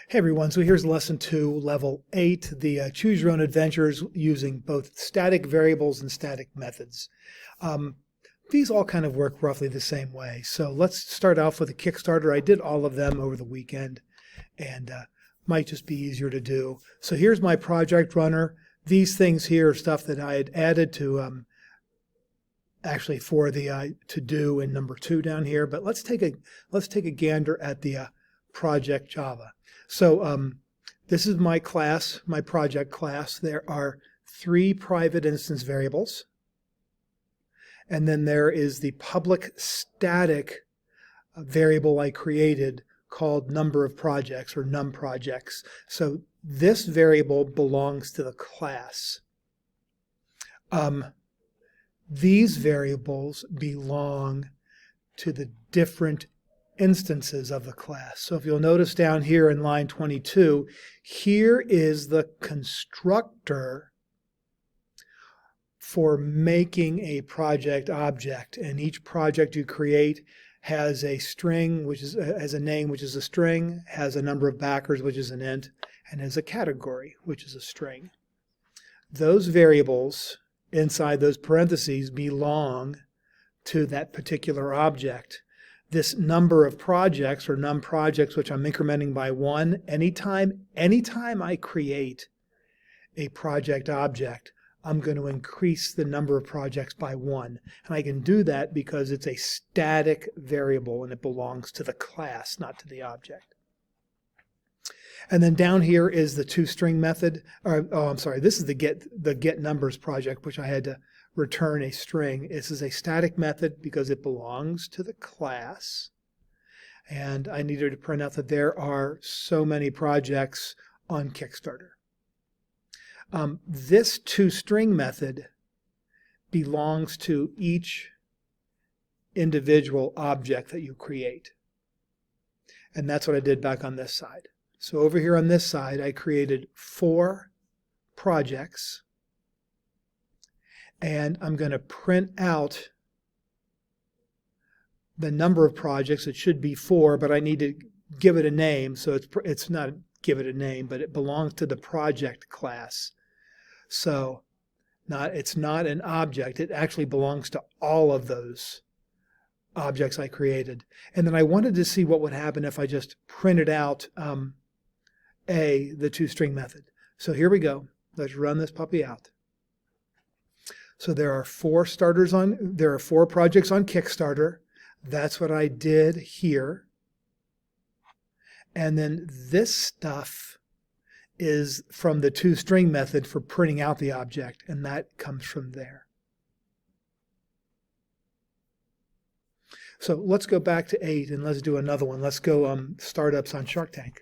Hey everyone, so here's lesson 2, level 8, the choose your own adventures using both static variables and static methods. These all kind of work roughly the same way. So let's start off with a Kickstarter. I did all of them over the weekend and might just be easier to do. So here's my project runner. These things here are stuff that I had added to actually for the to do in number 2 down here. But let's take a gander at the project Java. So this is my class, my project class. There are 3 private instance variables. And then there is the public static variable I created called number of projects or num projects. So this variable belongs to the class. These variables belong to the different instances of the class. So if you'll notice down here in line 22, here is the constructor for making a project object, and each project you create has a string, which is has a name, which is a string, has a number of backers, which is an int, and has a category, which is a string. Those variables inside those parentheses belong to that particular object. This number of projects or num projects, which I'm incrementing by 1, anytime I create a project object, I'm going to increase the number of projects by 1. And I can do that because it's a static variable and it belongs to the class, not to the object. And then down here is the toString method. This is the get numbers project, which I had to return a string. This is a static method because it belongs to the class. And I needed to print out that there are so many projects on Kickstarter. This toString method belongs to each individual object that you create. And that's what I did back on this side. So over here on this side, I created 4 projects. And I'm going to print out the number of projects. It should be 4, but I need to give it a name. So it's not give it a name, but it belongs to the project class. So it's not an object. It actually belongs to all of those objects I created. And then I wanted to see what would happen if I just printed out the toString method. So here we go. Let's run this puppy out. So there are 4 projects on Kickstarter. That's what I did here. And then this stuff is from the toString method for printing out the object, and that comes from there. So let's go back to 8 and let's do another one. Let's go startups on Shark Tank.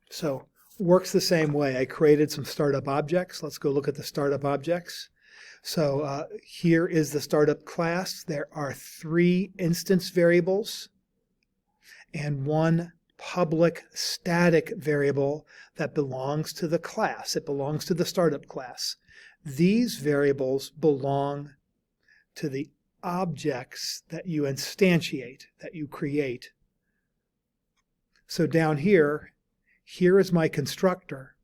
So works the same way. I created some startup objects. Let's go look at the startup objects. So here is the startup class. There are 3 instance variables and 1 public static variable that belongs to the class. It belongs to the startup class. These variables belong to the objects that you instantiate, that you create. So down here is my constructor.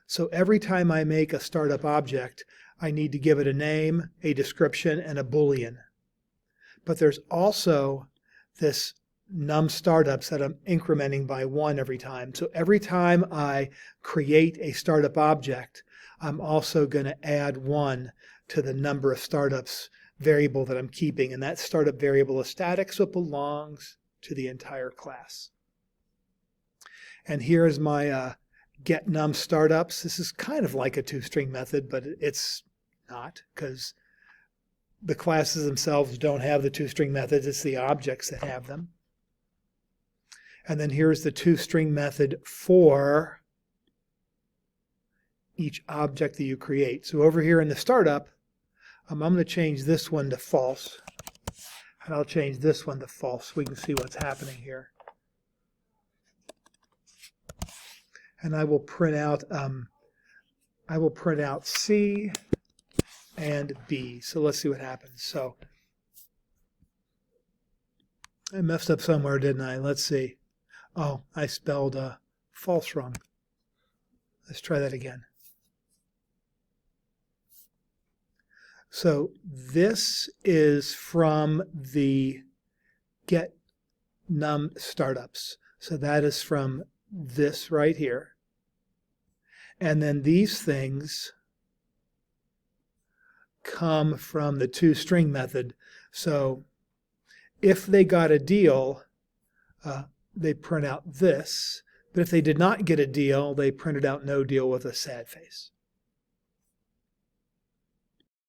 So every time I make a startup object, I need to give it a name, a description, and a Boolean. But there's also this num startups that I'm incrementing by 1 every time. So every time I create a startup object, I'm also going to add 1 to the number of startups variable that I'm keeping. And that startup variable is static, so it belongs to the entire class. And here is my get num startups. This is kind of like a toString method, but it's not, because the classes themselves don't have the toString methods. It's the objects that have them. And then here's the toString method for each object that you create. So over here in the startup, I'm going to change this one to false. And I'll change this one to false so we can see what's happening here. And I will print out C and B. So let's see what happens. So I messed up somewhere, didn't I? Let's see. Oh, I spelled false wrong. Let's try that again. So this is from the get num startups. So that is from this right here. And then these things come from the toString method. So if they got a deal, they print out this. But if they did not get a deal, they printed out no deal with a sad face.